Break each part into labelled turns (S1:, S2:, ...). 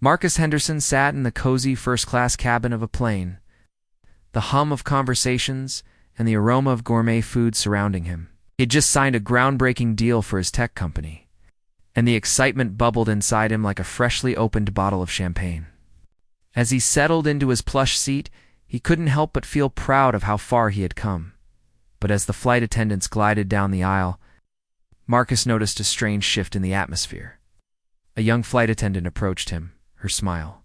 S1: Marcus Henderson sat in the cozy first-class cabin of a plane, the hum of conversations and the aroma of gourmet food surrounding him. He had just signed a groundbreaking deal for his tech company, and the excitement bubbled inside him like a freshly opened bottle of champagne. As he settled into his plush seat, he couldn't help but feel proud of how far he had come. But as the flight attendants glided down the aisle, Marcus noticed a strange shift in the atmosphere. A young flight attendant approached him, her smile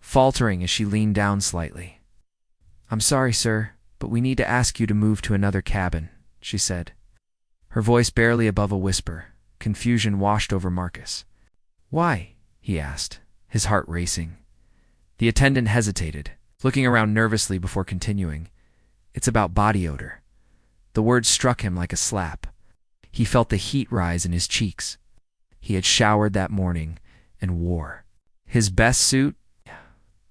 S1: faltering as she leaned down slightly. "I'm sorry, sir, but we need to ask you to move to another cabin," she said, her voice barely above a whisper. Confusion washed over Marcus. "Why?" he asked, his heart racing. The attendant hesitated, looking around nervously before continuing. "It's about body odor." The word struck him like a slap. He felt the heat rise in his cheeks. He had showered that morning and wore his best suit.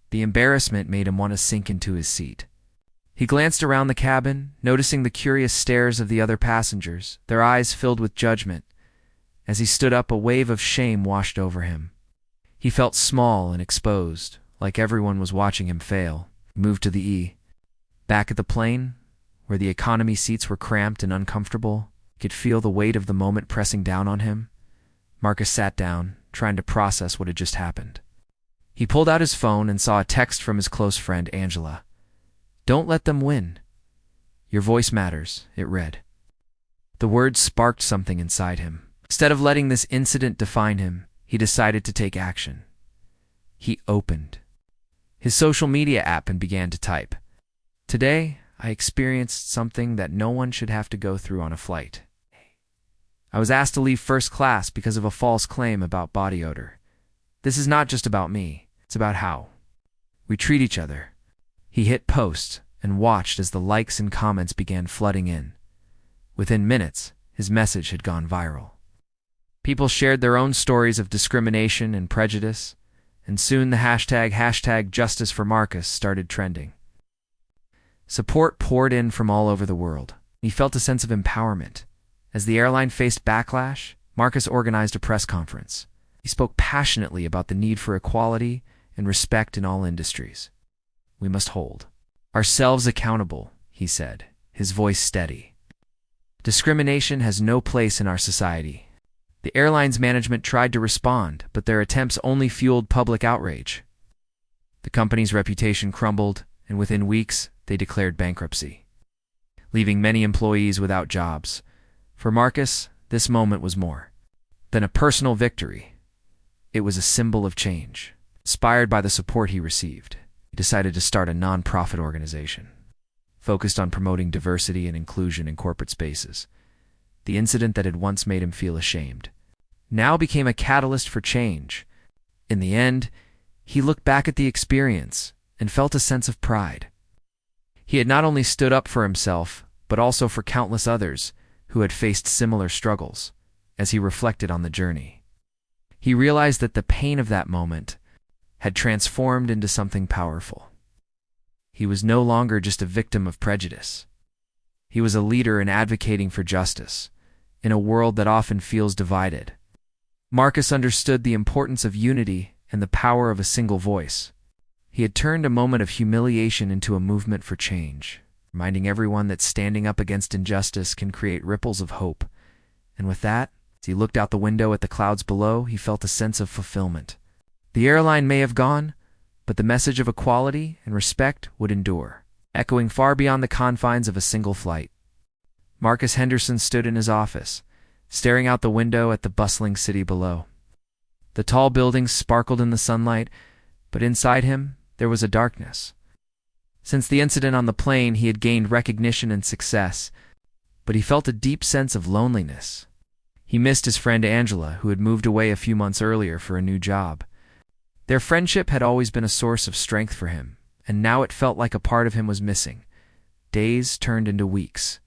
S1: The embarrassment made him want to sink into his seat. He glanced around the cabin, noticing the curious stares of the other passengers, their eyes filled with judgment. As he stood up, a wave of shame washed over him. He felt small and exposed, like everyone was watching him fail. He moved to the back of the plane, where the economy seats were cramped and uncomfortable. He could feel the weight of the moment pressing down on him. Marcus sat down, trying to process what had just happened. He pulled out his phone and saw a text from his close friend, Angela. "Don't let them win. Your voice matters," it read. The words sparked something inside him. Instead of letting this incident define him, he decided to take action. He opened his social media app and began to type. "Today, I experienced something that no one should have to go through on a flight. I was asked to leave first class because of a false claim about body odor. This is not just about me, it's about how we treat each other." He hit post and watched as the likes and comments began flooding in. Within minutes, his message had gone viral. People shared their own stories of discrimination and prejudice, and soon the hashtag Justice for Marcus started trending. Support poured in from all over the world. He felt a sense of empowerment. As the airline faced backlash, Marcus organized a press conference. He spoke passionately about the need for equality and respect in all industries. "We must hold ourselves accountable," he said, his voice steady. "Discrimination has no place in our society." The airline's management tried to respond, but their attempts only fueled public outrage. The company's reputation crumbled, and within weeks, they declared bankruptcy, leaving many employees without jobs. For Marcus, this moment was more than a personal victory. It was a symbol of change. Inspired by the support he received, he decided to start a non-profit organization focused on promoting diversity and inclusion in corporate spaces. The incident that had once made him feel ashamed now became a catalyst for change. In the end, he looked back at the experience and felt a sense of pride. He had not only stood up for himself, but also for countless others who had faced similar struggles. As he reflected on the journey, he realized that the pain of that moment had transformed into something powerful. He was no longer just a victim of prejudice. He was a leader in advocating for justice, in a world that often feels divided. Marcus understood the importance of unity and the power of a single voice. He had turned a moment of humiliation into a movement for change, reminding everyone that standing up against injustice can create ripples of hope. And with that, as he looked out the window at the clouds below, he felt a sense of fulfillment. The airline may have gone, but the message of equality and respect would endure, echoing far beyond the confines of a single flight. Marcus Henderson stood in his office, staring out the window at the bustling city below. The tall buildings sparkled in the sunlight, but inside him, there was a darkness. Since the incident on the plane, he had gained recognition and success, but he felt a deep sense of loneliness. He missed his friend Angela, who had moved away a few months earlier for a new job. Their friendship had always been a source of strength for him, and now it felt like a part of him was missing. Days turned into weeks.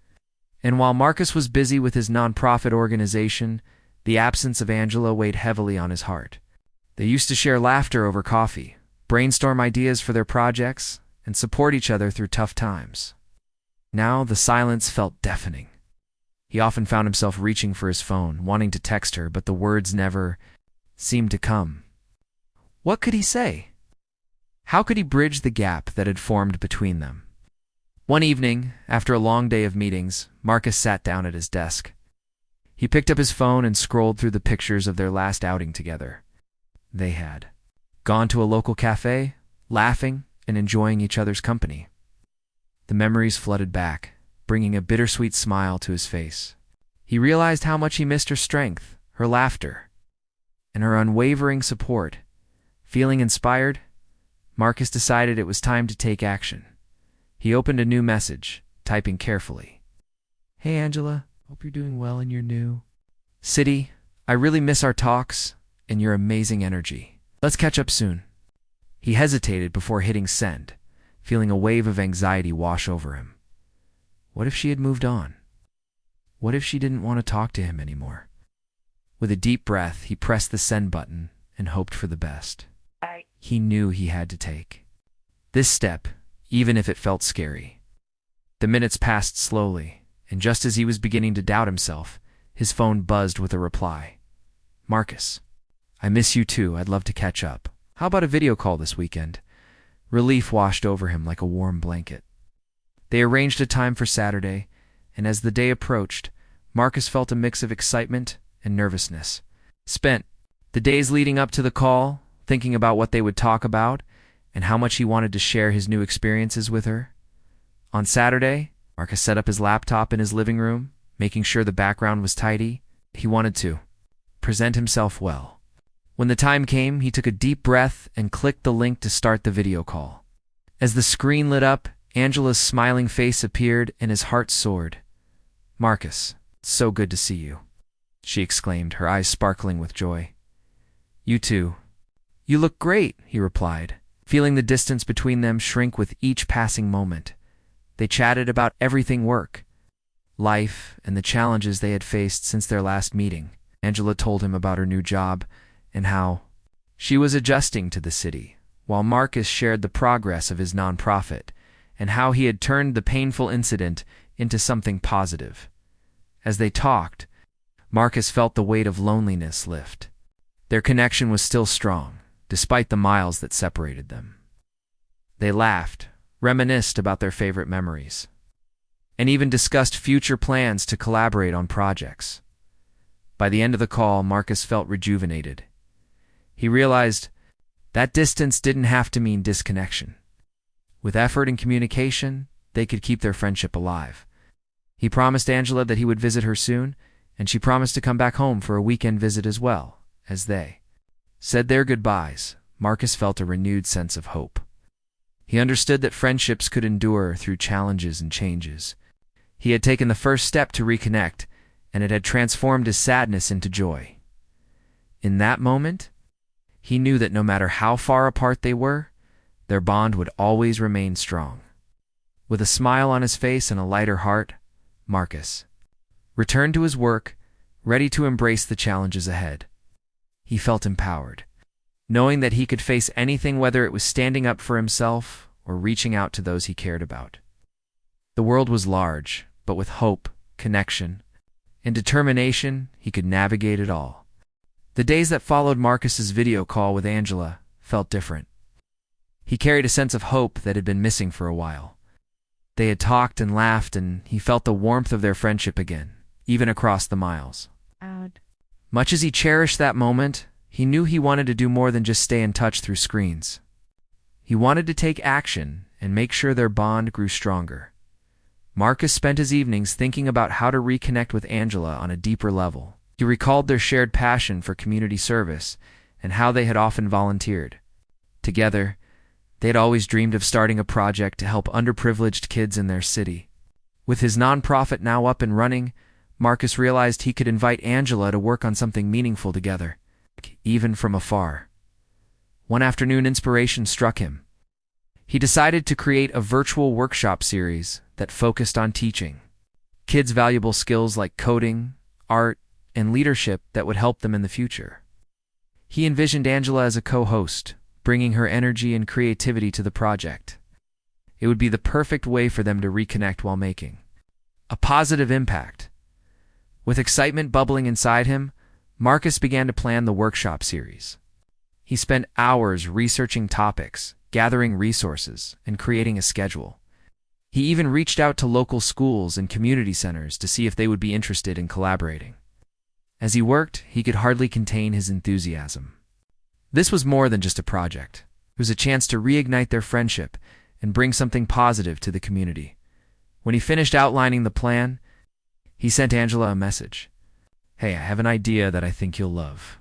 S1: And while Marcus was busy with his nonprofit organization, the absence of Angela weighed heavily on his heart. They used to share laughter over coffee, brainstorm ideas for their projects, and support each other through tough times. Now the silence felt deafening. He often found himself reaching for his phone, wanting to text her, but the words never seemed to come. What could he say? How could he bridge the gap that had formed between them? One evening, after a long day of meetings, Marcus sat down at his desk. He picked up his phone and scrolled through the pictures of their last outing together. They had gone to a local cafe, laughing and enjoying each other's company. The memories flooded back, bringing a bittersweet smile to his face. He realized how much he missed her strength, her laughter, and her unwavering support. Feeling inspired, Marcus decided it was time to take action. He opened a new message, typing carefully. "Hey Angela, hope you're doing well in your new city. I really miss our talks and your amazing energy. Let's catch up soon." He hesitated before hitting send, feeling a wave of anxiety wash over him. What if she had moved on? What if she didn't want to talk to him anymore? With a deep breath, he pressed the send button and hoped for the best. He knew he had to take this step, even if it felt scary. The minutes passed slowly, and just as he was beginning to doubt himself, his phone buzzed with a reply. "Marcus, I miss you too. I'd love to catch up. How about a video call this weekend?" Relief washed over him like a warm blanket. They arranged a time for Saturday, and as the day approached, Marcus felt a mix of excitement and nervousness. Spent the days leading up to the call, thinking about what they would talk about and how much he wanted to share his new experiences with her. On Saturday, Marcus set up his laptop in his living room, making sure the background was tidy. He wanted to present himself well. When the time came, he took a deep breath and clicked the link to start the video call. As the screen lit up, Angela's smiling face appeared and his heart soared. "Marcus, it's so good to see you," she exclaimed, her eyes sparkling with joy. "You too. You look great," he replied, feeling the distance between them shrink with each passing moment. They chatted about everything: work, life, and the challenges they had faced since their last meeting. Angela told him about her new job and how she was adjusting to the city, while Marcus shared the progress of his nonprofit and how he had turned the painful incident into something positive. As they talked, Marcus felt the weight of loneliness lift. Their connection was still strong, despite the miles that separated them. They laughed, reminisced about their favorite memories, and even discussed future plans to collaborate on projects. By the end of the call, Marcus felt rejuvenated. He realized that distance didn't have to mean disconnection. With effort and communication, they could keep their friendship alive. He promised Angela that he would visit her soon, and she promised to come back home for a weekend visit as well. As they said their goodbyes, Marcus felt a renewed sense of hope. He understood that friendships could endure through challenges and changes. He had taken the first step to reconnect, and it had transformed his sadness into joy. In that moment, he knew that no matter how far apart they were, their bond would always remain strong. With a smile on his face and a lighter heart, Marcus returned to his work, ready to embrace the challenges ahead. He felt empowered, knowing that he could face anything, whether it was standing up for himself or reaching out to those he cared about. The world was large, but with hope, connection, and determination, he could navigate it all. The days that followed Marcus's video call with Angela felt different. He carried a sense of hope that had been missing for a while. They had talked and laughed, and he felt the warmth of their friendship again, even across the miles. Much as he cherished that moment, he knew he wanted to do more than just stay in touch through screens. He wanted to take action and make sure their bond grew stronger. Marcus spent his evenings thinking about how to reconnect with Angela on a deeper level. He recalled their shared passion for community service and how they had often volunteered. Together, they had always dreamed of starting a project to help underprivileged kids in their city. With his nonprofit now up and running, Marcus realized he could invite Angela to work on something meaningful together, even from afar. One afternoon, inspiration struck him. He decided to create a virtual workshop series that focused on teaching kids valuable skills like coding, art, and leadership that would help them in the future. He envisioned Angela as a co-host, bringing her energy and creativity to the project. It would be the perfect way for them to reconnect while making a positive impact. With excitement bubbling inside him, Marcus began to plan the workshop series. He spent hours researching topics, gathering resources, and creating a schedule. He even reached out to local schools and community centers to see if they would be interested in collaborating. As he worked, he could hardly contain his enthusiasm. This was more than just a project. It was a chance to reignite their friendship and bring something positive to the community. When he finished outlining the plan, he sent Angela a message. "Hey, I have an idea that I think you'll love.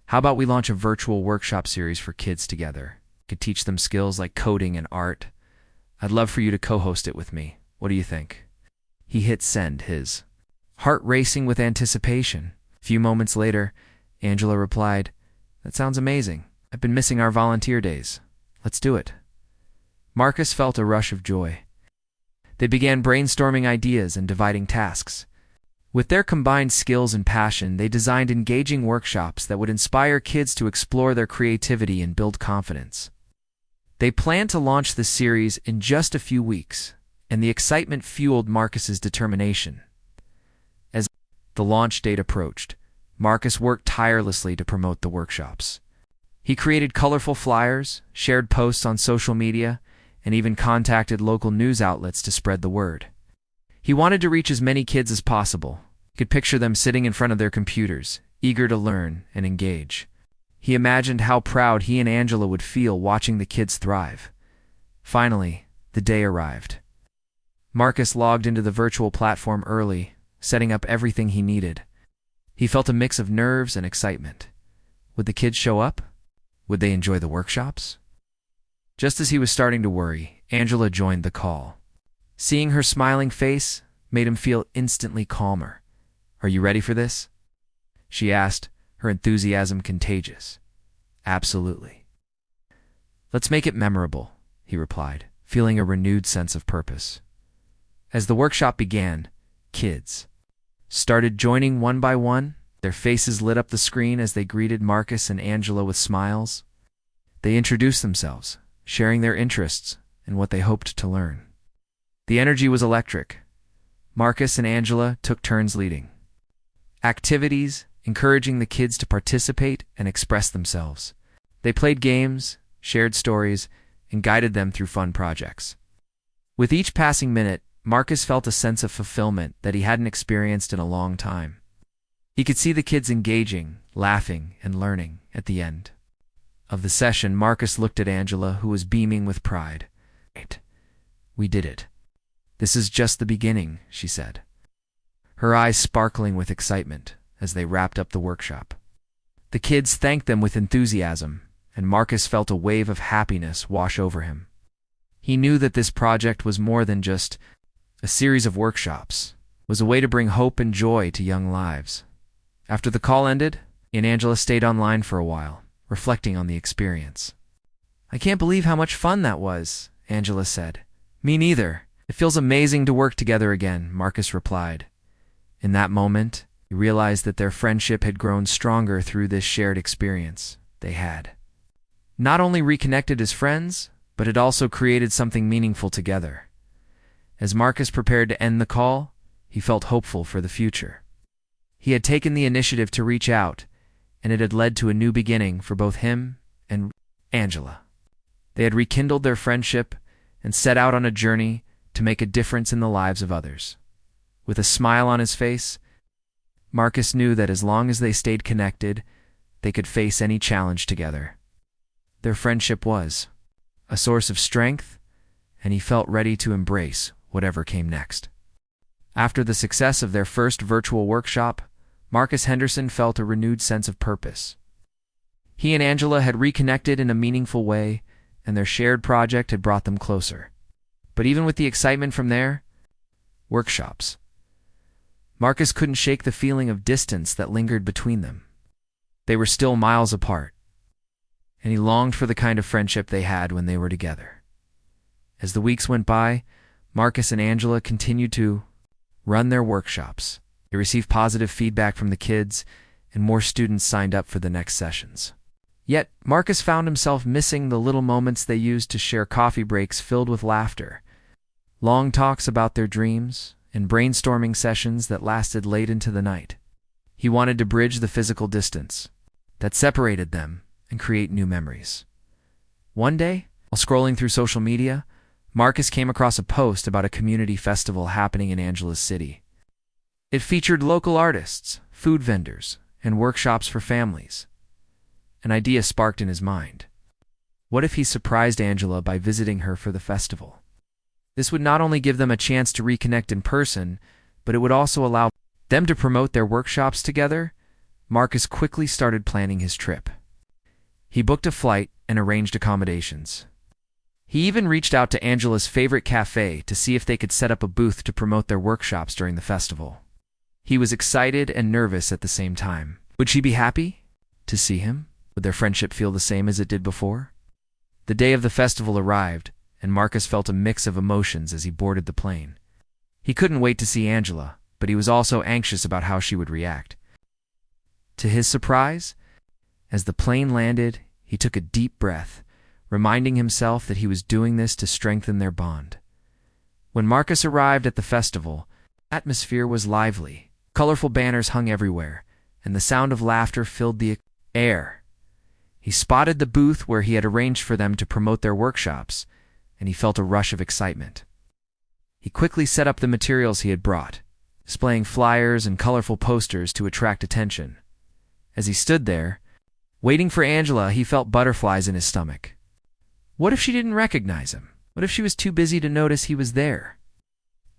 S1: How about we launch a virtual workshop series for kids together? Could teach them skills like coding and art. I'd love for you to co-host it with me. What do you think?" He hit send, his heart racing with anticipation. A few moments later, Angela replied, "That sounds amazing. I've been missing our volunteer days. Let's do it." Marcus felt a rush of joy. They began brainstorming ideas and dividing tasks. With their combined skills and passion, they designed engaging workshops that would inspire kids to explore their creativity and build confidence. They planned to launch the series in just a few weeks, and the excitement fueled Marcus's determination. As the launch date approached, Marcus worked tirelessly to promote the workshops. He created colorful flyers, shared posts on social media, and even contacted local news outlets to spread the word. He wanted to reach as many kids as possible. He could picture them sitting in front of their computers, eager to learn and engage. He imagined how proud he and Angela would feel watching the kids thrive. Finally, the day arrived. Marcus logged into the virtual platform early, setting up everything he needed. He felt a mix of nerves and excitement. Would the kids show up? Would they enjoy the workshops? Just as he was starting to worry, Angela joined the call. Seeing her smiling face made him feel instantly calmer. "Are you ready for this?" she asked, her enthusiasm contagious. "Absolutely." "Let's make it memorable," he replied, feeling a renewed sense of purpose. As the workshop began, kids started joining one by one. Their faces lit up the screen as they greeted Marcus and Angela with smiles. They introduced themselves, sharing their interests and what they hoped to learn. The energy was electric. Marcus and Angela took turns leading activities, encouraging the kids to participate and express themselves. They played games, shared stories, and guided them through fun projects. With each passing minute, Marcus felt a sense of fulfillment that he hadn't experienced in a long time. He could see the kids engaging, laughing, and learning. At the end of the session, Marcus looked at Angela, who was beaming with pride. "We did it. This is just the beginning," she said, her eyes sparkling with excitement as they wrapped up the workshop. The kids thanked them with enthusiasm, and Marcus felt a wave of happiness wash over him. He knew that this project was more than just a series of workshops. It was a way to bring hope and joy to young lives. After the call ended, he and Angela stayed online for a while, reflecting on the experience. "I can't believe how much fun that was," Angela said. "Me neither. It feels amazing to work together again," Marcus replied. In that moment, he realized that their friendship had grown stronger through this shared experience. They had not only reconnected as friends, but had also created something meaningful together. As Marcus prepared to end the call, he felt hopeful for the future. He had taken the initiative to reach out, and it had led to a new beginning for both him and Angela. They had rekindled their friendship and set out on a journey to make a difference in the lives of others. With a smile on his face, Marcus knew that as long as they stayed connected, they could face any challenge together. Their friendship was a source of strength, and he felt ready to embrace whatever came next. After the success of their first virtual workshop, Marcus Henderson felt a renewed sense of purpose. He and Angela had reconnected in a meaningful way, and their shared project had brought them closer. But even with the excitement from their workshops, Marcus couldn't shake the feeling of distance that lingered between them. They were still miles apart, and he longed for the kind of friendship they had when they were together. As the weeks went by, Marcus and Angela continued to run their workshops. They received positive feedback from the kids, and more students signed up for the next sessions. Yet, Marcus found himself missing the little moments they used to share coffee breaks filled with laughter, long talks about their dreams, and brainstorming sessions that lasted late into the night. He wanted to bridge the physical distance that separated them and create new memories. One day, while scrolling through social media, Marcus came across a post about a community festival happening in Angela's city. It featured local artists, food vendors, and workshops for families. An idea sparked in his mind. What if he surprised Angela by visiting her for the festival? This would not only give them a chance to reconnect in person, but it would also allow them to promote their workshops together. Marcus quickly started planning his trip. He booked a flight and arranged accommodations. He even reached out to Angela's favorite cafe to see if they could set up a booth to promote their workshops during the festival. He was excited and nervous at the same time. Would she be happy to see him? Would their friendship feel the same as it did before? The day of the festival arrived, and Marcus felt a mix of emotions as he boarded the plane. He couldn't wait to see Angela, but he was also anxious about how she would react. To his surprise, as the plane landed, he took a deep breath, reminding himself that he was doing this to strengthen their bond. When Marcus arrived at the festival, the atmosphere was lively. Colorful banners hung everywhere, and the sound of laughter filled the air. He spotted the booth where he had arranged for them to promote their workshops, and he felt a rush of excitement. He quickly set up the materials he had brought, displaying flyers and colorful posters to attract attention. As he stood there, waiting for Angela, he felt butterflies in his stomach. What if she didn't recognize him? What if she was too busy to notice he was there?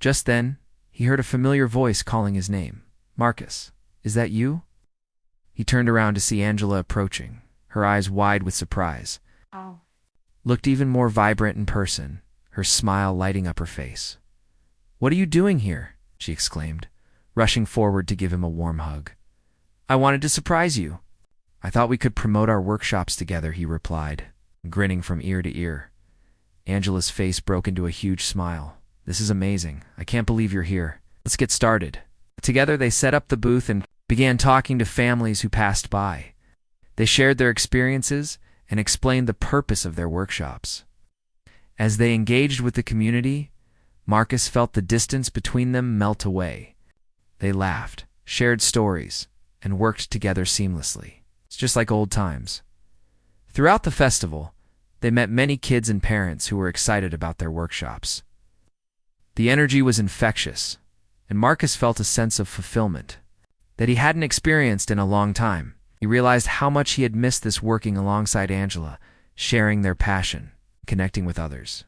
S1: Just then, he heard a familiar voice calling his name. "Marcus, is that you?" He turned around to see Angela approaching, her eyes wide with surprise.
S2: Oh.
S1: Looked even more vibrant in person, her smile lighting up her face. "What are you doing here?" she exclaimed, rushing forward to give him a warm hug. "I wanted to surprise you." "I thought we could promote our workshops together," he replied, grinning from ear to ear. Angela's face broke into a huge smile. "This is amazing. I can't believe you're here. Let's get started." Together they set up the booth and began talking to families who passed by. They shared their experiences and explained the purpose of their workshops. As they engaged with the community, Marcus felt the distance between them melt away. They laughed, shared stories, and worked together seamlessly. It's just like old times. Throughout the festival, they met many kids and parents who were excited about their workshops. The energy was infectious, and Marcus felt a sense of fulfillment that he hadn't experienced in a long time. He realized how much he had missed this working alongside Angela, sharing their passion, connecting with others.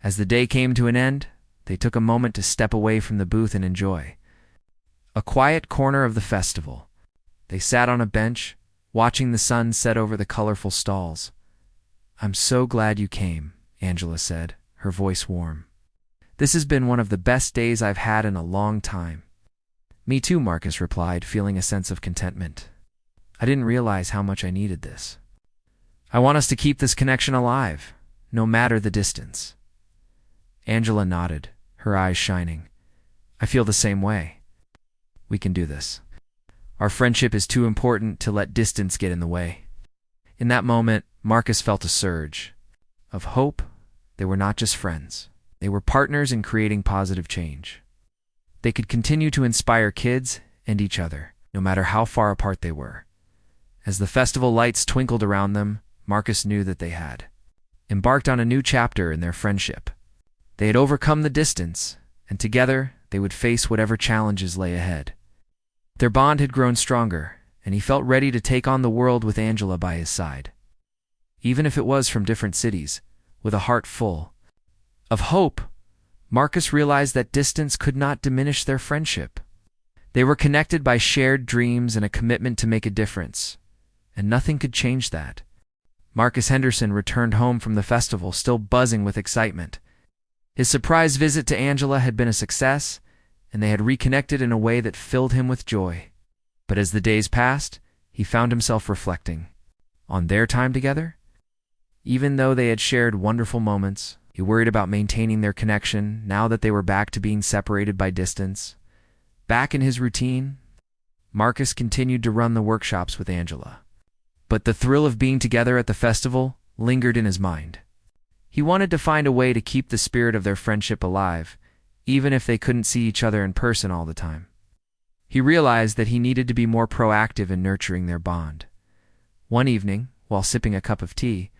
S1: As the day came to an end, they took a moment to step away from the booth and enjoy a quiet corner of the festival. They sat on a bench, watching the sun set over the colorful stalls. "I'm so glad you came," Angela said, her voice warm. "This has been one of the best days I've had in a long time." "Me too," Marcus replied, feeling a sense of contentment. "I didn't realize how much I needed this. I want us to keep this connection alive, no matter the distance." Angela nodded, her eyes shining. "I feel the same way. We can do this. Our friendship is too important to let distance get in the way." In that moment, Marcus felt a surge of hope. They were not just friends. They were partners in creating positive change. They could continue to inspire kids and each other, no matter how far apart they were. As the festival lights twinkled around them, Marcus knew that they had embarked on a new chapter in their friendship. They had overcome the distance, and together they would face whatever challenges lay ahead. Their bond had grown stronger, and he felt ready to take on the world with Angela by his side. Even if it was from different cities, with a heart full of hope, Marcus realized that distance could not diminish their friendship. They were connected by shared dreams and a commitment to make a difference, and nothing could change that. Marcus Henderson returned home from the festival still buzzing with excitement. His surprise visit to Angela had been a success, and they had reconnected in a way that filled him with joy. But as the days passed, he found himself reflecting on their time together. Even though they had shared wonderful moments, he worried about maintaining their connection now that they were back to being separated by distance. Back in his routine, Marcus continued to run the workshops with Angela. But the thrill of being together at the festival lingered in his mind. He wanted to find a way to keep the spirit of their friendship alive, even if they couldn't see each other in person all the time. He realized that he needed to be more proactive in nurturing their bond. One evening, while sipping a cup of tea,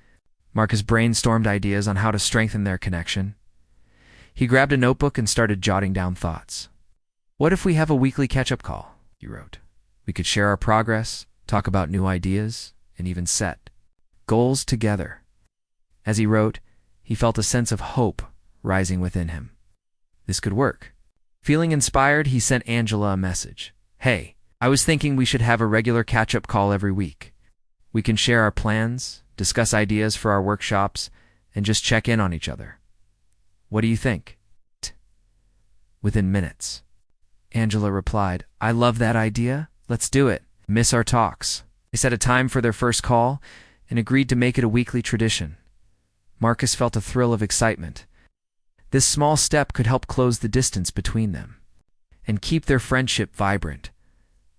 S1: Marcus brainstormed ideas on how to strengthen their connection. He grabbed a notebook and started jotting down thoughts. "What if we have a weekly catch-up call?" he wrote. "We could share our progress, talk about new ideas, and even set goals together." As he wrote, he felt a sense of hope rising within him. This could work. Feeling inspired, he sent Angela a message. "Hey, I was thinking we should have a regular catch-up call every week. We can share our plans, discuss ideas for our workshops, and just check in on each other. What do you think?" Within minutes, Angela replied, "I love that idea. Let's do it. Miss our talks." They set a time for their first call and agreed to make it a weekly tradition. Marcus felt a thrill of excitement. This small step could help close the distance between them and keep their friendship vibrant.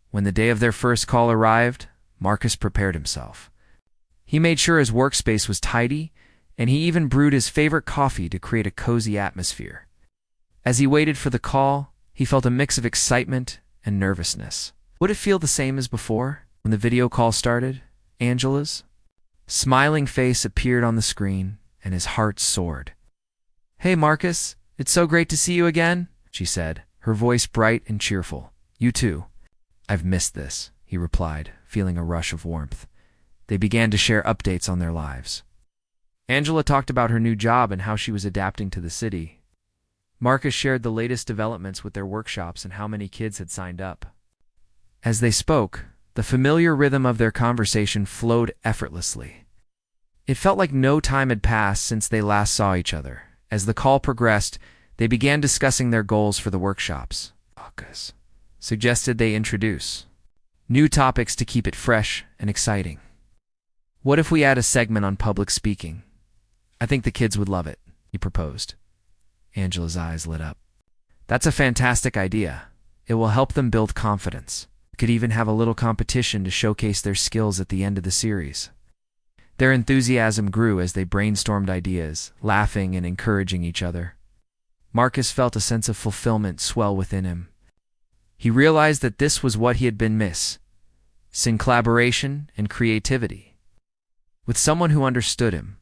S1: When the day of their first call arrived, Marcus prepared himself. He made sure his workspace was tidy, and he even brewed his favorite coffee to create a cozy atmosphere. As he waited for the call, he felt a mix of excitement and nervousness. Would it feel the same as before? When the video call started, Angela's smiling face appeared on the screen, and his heart soared. "Hey, Marcus, it's so great to see you again," she said, her voice bright and cheerful. "You too." "I've missed this," he replied, feeling a rush of warmth. They began to share updates on their lives. Angela talked about her new job and how she was adapting to the city. Marcus shared the latest developments with their workshops and how many kids had signed up. As they spoke, the familiar rhythm of their conversation flowed effortlessly. It felt like no time had passed since they last saw each other. As the call progressed, they began discussing their goals for the workshops. Marcus suggested they introduce new topics to keep it fresh and exciting. "What if we add a segment on public speaking? I think the kids would love it," he proposed. Angela's eyes lit up. "That's a fantastic idea. It will help them build confidence. We could even have a little competition to showcase their skills at the end of the series." Their enthusiasm grew as they brainstormed ideas, laughing and encouraging each other. Marcus felt a sense of fulfillment swell within him. He realized that this was what he had been missing: collaboration and creativity. With someone who understood him.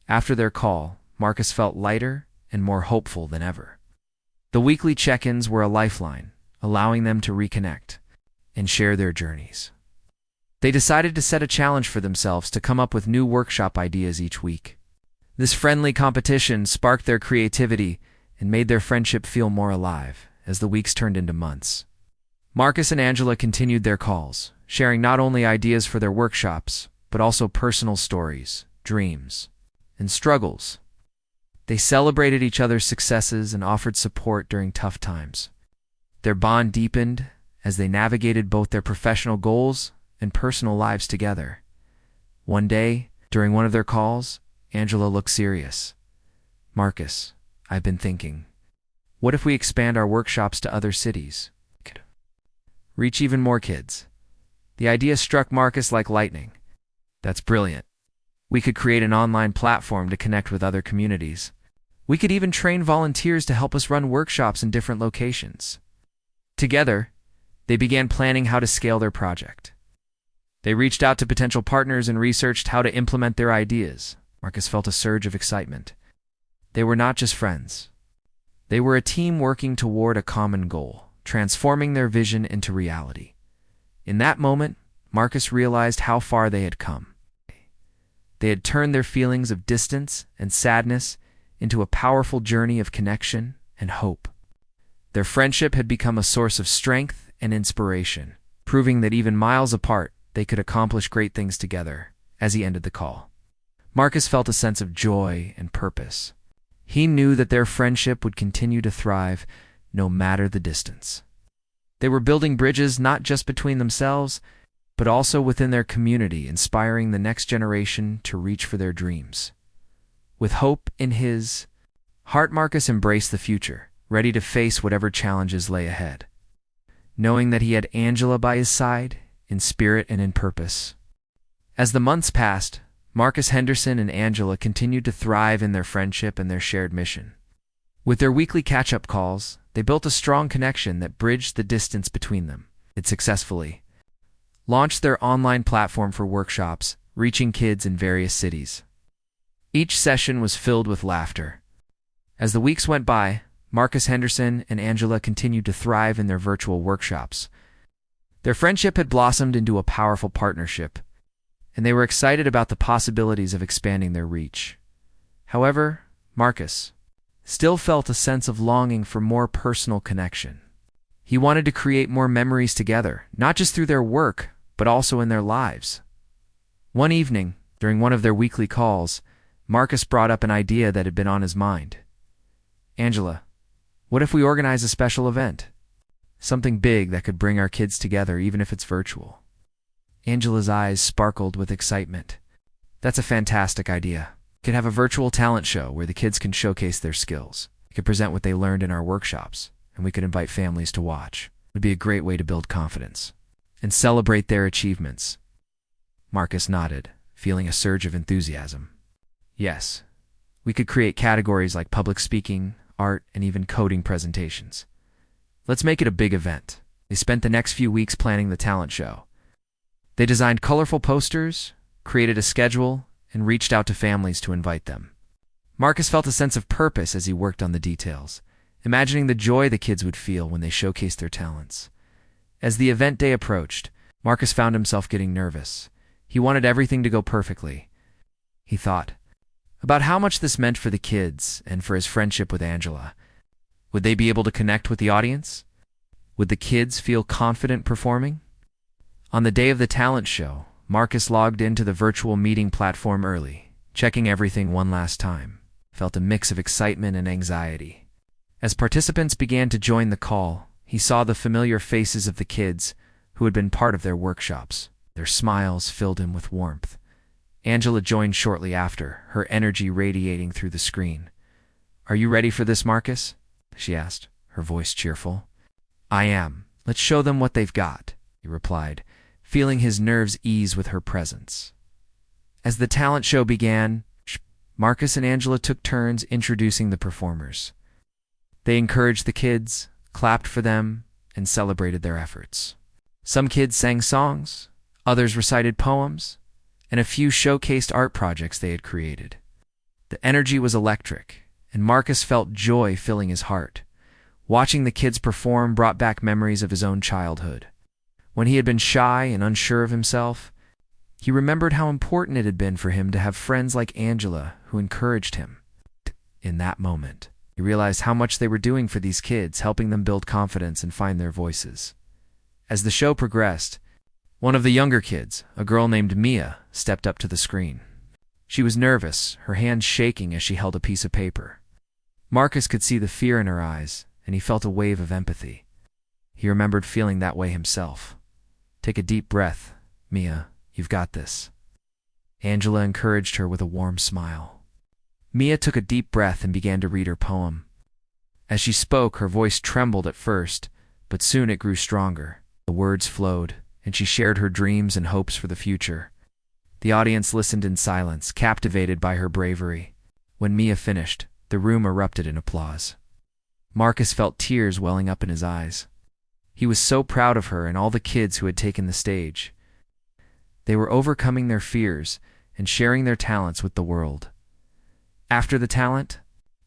S1: After their call, Marcus felt lighter and more hopeful than ever. The weekly check-ins were a lifeline, allowing them to reconnect and share their journeys. They decided to set a challenge for themselves to come up with new workshop ideas each week. This friendly competition sparked their creativity and made their friendship feel more alive as the weeks turned into months. Marcus and Angela continued their calls, sharing not only ideas for their workshops, but also personal stories, dreams, and struggles. They celebrated each other's successes and offered support during tough times. Their bond deepened as they navigated both their professional goals and personal lives together. One day, during one of their calls, Angela looked serious. "Marcus, I've been thinking, what if we expand our workshops to other cities? Reach even more kids." The idea struck Marcus like lightning. "That's brilliant. We could create an online platform to connect with other communities. We could even train volunteers to help us run workshops in different locations." Together, they began planning how to scale their project. They reached out to potential partners and researched how to implement their ideas. Marcus felt a surge of excitement. They were not just friends. They were a team working toward a common goal, transforming their vision into reality. In that moment, Marcus realized how far they had come. They had turned their feelings of distance and sadness into a powerful journey of connection and hope. Their friendship had become a source of strength and inspiration, proving that even miles apart, they could accomplish great things together. As he ended the call, Marcus felt a sense of joy and purpose. He knew that their friendship would continue to thrive no matter the distance. They were building bridges not just between themselves, but also within their community, inspiring the next generation to reach for their dreams. With hope in his heart, Marcus embraced the future, ready to face whatever challenges lay ahead. Knowing that he had Angela by his side, in spirit and in purpose. As the months passed, Marcus Henderson and Angela continued to thrive in their friendship and their shared mission. With their weekly catch-up calls, they built a strong connection that bridged the distance between them. It successfully launched their online platform for workshops, reaching kids in various cities. Each session was filled with laughter. As the weeks went by, Marcus Henderson and Angela continued to thrive in their virtual workshops. Their friendship had blossomed into a powerful partnership, and they were excited about the possibilities of expanding their reach. However, Marcus still felt a sense of longing for more personal connection. He wanted to create more memories together, not just through their work, but also in their lives. One evening, during one of their weekly calls, Marcus brought up an idea that had been on his mind. "Angela, what if we organize a special event? Something big that could bring our kids together, even if it's virtual." Angela's eyes sparkled with excitement. "That's a fantastic idea. We could have a virtual talent show where the kids can showcase their skills. We could present what they learned in our workshops, and we could invite families to watch. It would be a great way to build confidence and celebrate their achievements." Marcus nodded, feeling a surge of enthusiasm. "Yes, we could create categories like public speaking, art, and even coding presentations. Let's make it a big event." They spent the next few weeks planning the talent show. They designed colorful posters, created a schedule, and reached out to families to invite them. Marcus felt a sense of purpose as he worked on the details, imagining the joy the kids would feel when they showcased their talents. As the event day approached, Marcus found himself getting nervous. He wanted everything to go perfectly. He thought about how much this meant for the kids and for his friendship with Angela. Would they be able to connect with the audience? Would the kids feel confident performing? On the day of the talent show, Marcus logged into the virtual meeting platform early, checking everything one last time. Felt a mix of excitement and anxiety. As participants began to join the call, he saw the familiar faces of the kids who had been part of their workshops. Their smiles filled him with warmth. Angela joined shortly after, her energy radiating through the screen. "Are you ready for this, Marcus?" she asked, her voice cheerful. "I am. Let's show them what they've got," he replied, feeling his nerves ease with her presence. As the talent show began, Marcus and Angela took turns introducing the performers. They encouraged the kids, clapped for them, and celebrated their efforts. Some kids sang songs, others recited poems, and a few showcased art projects they had created. The energy was electric, and Marcus felt joy filling his heart. Watching the kids perform brought back memories of his own childhood. When he had been shy and unsure of himself, he remembered how important it had been for him to have friends like Angela who encouraged him. In that moment, he realized how much they were doing for these kids, helping them build confidence and find their voices. As the show progressed, one of the younger kids, a girl named Mia, stepped up to the screen. She was nervous, her hands shaking as she held a piece of paper. Marcus could see the fear in her eyes, and he felt a wave of empathy. He remembered feeling that way himself. "Take a deep breath, Mia. You've got this." Angela encouraged her with a warm smile. Mia took a deep breath and began to read her poem. As she spoke, her voice trembled at first, but soon it grew stronger. The words flowed, and she shared her dreams and hopes for the future. The audience listened in silence, captivated by her bravery. When Mia finished, the room erupted in applause. Marcus felt tears welling up in his eyes. He was so proud of her and all the kids who had taken the stage. They were overcoming their fears and sharing their talents with the world. After the talent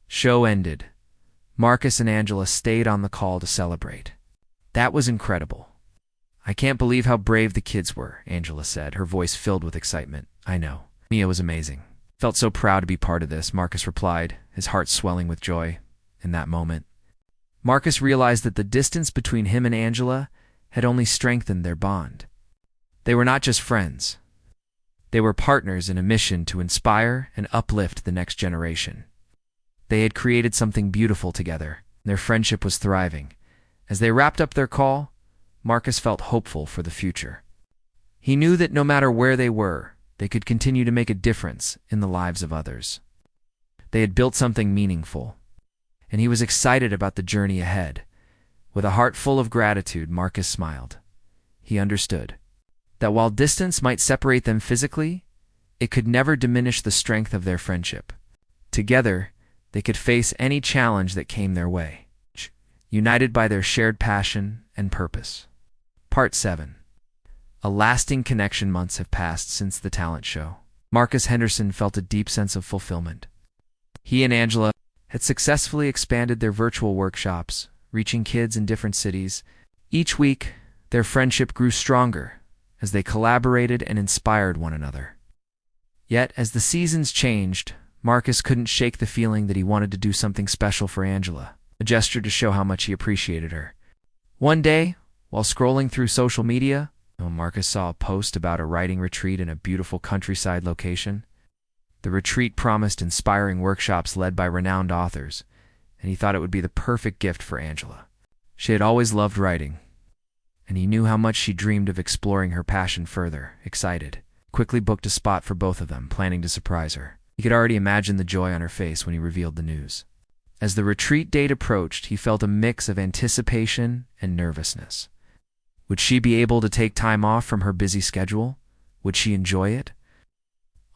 S1: show ended, Marcus and Angela stayed on the call to celebrate. "That was incredible. I can't believe how brave the kids were," Angela said, her voice filled with excitement. "I know. Mia was amazing. Felt so proud to be part of this," Marcus replied, his heart swelling with joy. In that moment, Marcus realized that the distance between him and Angela had only strengthened their bond. They were not just friends. They were partners in a mission to inspire and uplift the next generation. They had created something beautiful together, and their friendship was thriving. As they wrapped up their call, Marcus felt hopeful for the future. He knew that no matter where they were, they could continue to make a difference in the lives of others. They had built something meaningful, and he was excited about the journey ahead. With a heart full of gratitude, Marcus smiled. He understood that while distance might separate them physically, it could never diminish the strength of their friendship. Together, they could face any challenge that came their way, united by their shared passion and purpose. Part 7. A lasting connection. Months have passed since the talent show. Marcus Henderson felt a deep sense of fulfillment. He and Angela had successfully expanded their virtual workshops, reaching kids in different cities. Each week, their friendship grew stronger as they collaborated and inspired one another. Yet, as the seasons changed, Marcus couldn't shake the feeling that he wanted to do something special for Angela, a gesture to show how much he appreciated her. One day, while scrolling through social media, Marcus saw a post about a writing retreat in a beautiful countryside location. The retreat promised inspiring workshops led by renowned authors, and he thought it would be the perfect gift for Angela. She had always loved writing, and he knew how much she dreamed of exploring her passion further. Excited, quickly booked a spot for both of them, planning to surprise her. He could already imagine the joy on her face when he revealed the news. As the retreat date approached, he felt a mix of anticipation and nervousness. Would she be able to take time off from her busy schedule? Would she enjoy it?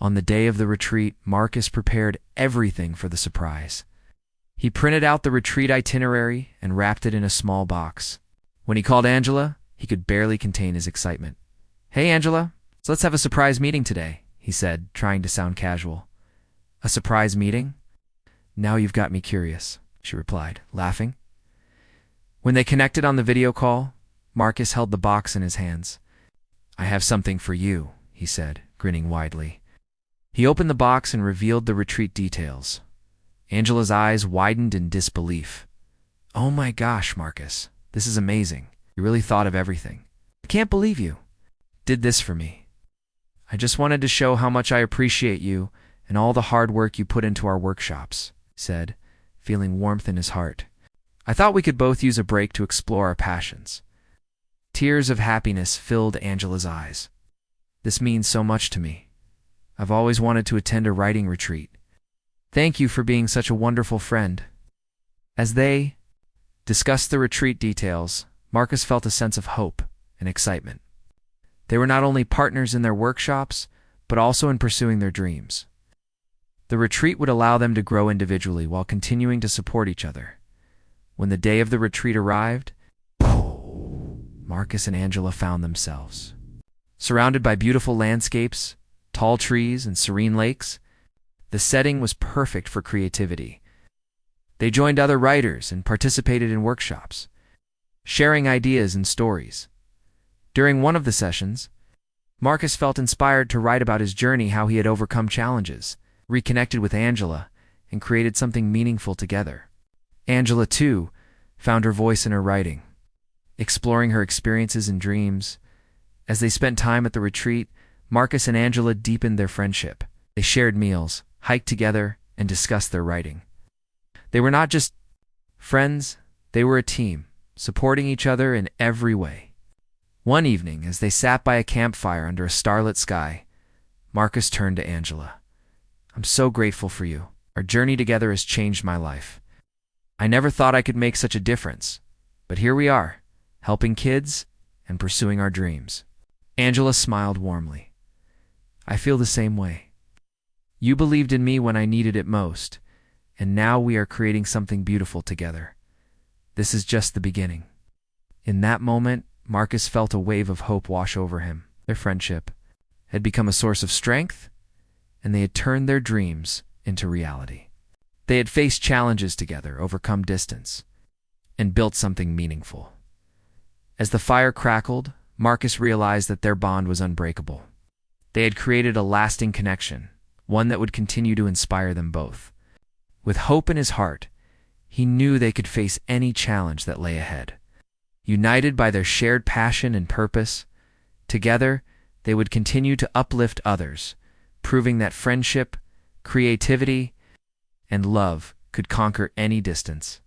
S1: On the day of the retreat, Marcus prepared everything for the surprise. He printed out the retreat itinerary and wrapped it in a small box. When he called Angela, he could barely contain his excitement. "Hey, Angela, so let's have a surprise meeting today," he said, trying to sound casual. "A surprise meeting? Now you've got me curious," she replied, laughing. When they connected on the video call, Marcus held the box in his hands. "I have something for you," he said, grinning widely. He opened the box and revealed the retreat details. Angela's eyes widened in disbelief. "Oh my gosh, Marcus, this is amazing. You really thought of everything. I can't believe you did this for me. I just wanted to show how much I appreciate you and all the hard work you put into our workshops," he said, feeling warmth in his heart. "I thought we could both use a break to explore our passions." Tears of happiness filled Angela's eyes. "This means so much to me. I've always wanted to attend a writing retreat. Thank you for being such a wonderful friend." As they discussed the retreat details, Marcus felt a sense of hope and excitement. They were not only partners in their workshops, but also in pursuing their dreams. The retreat would allow them to grow individually while continuing to support each other. When the day of the retreat arrived, Marcus and Angela found themselves surrounded by beautiful landscapes, tall trees, and serene lakes. The setting was perfect for creativity. They joined other writers and participated in workshops, sharing ideas and stories. During one of the sessions, Marcus felt inspired to write about his journey, how he had overcome challenges, reconnected with Angela, and created something meaningful together. Angela, too, found her voice in her writing, exploring her experiences and dreams. As they spent time at the retreat, Marcus and Angela deepened their friendship. They shared meals, hiked together, and discussed their writing. They were not just friends, they were a team, supporting each other in every way. One evening, as they sat by a campfire under a starlit sky, Marcus turned to Angela. "I'm so grateful for you. Our journey together has changed my life. I never thought I could make such a difference, but here we are, helping kids and pursuing our dreams." Angela smiled warmly. "I feel the same way. You believed in me when I needed it most, and now we are creating something beautiful together. This is just the beginning." In that moment, Marcus felt a wave of hope wash over him. Their friendship had become a source of strength, and they had turned their dreams into reality. They had faced challenges together, overcome distance, and built something meaningful. As the fire crackled, Marcus realized that their bond was unbreakable. They had created a lasting connection, one that would continue to inspire them both. With hope in his heart, he knew they could face any challenge that lay ahead. United by their shared passion and purpose, together they would continue to uplift others, proving that friendship, creativity, and love could conquer any distance.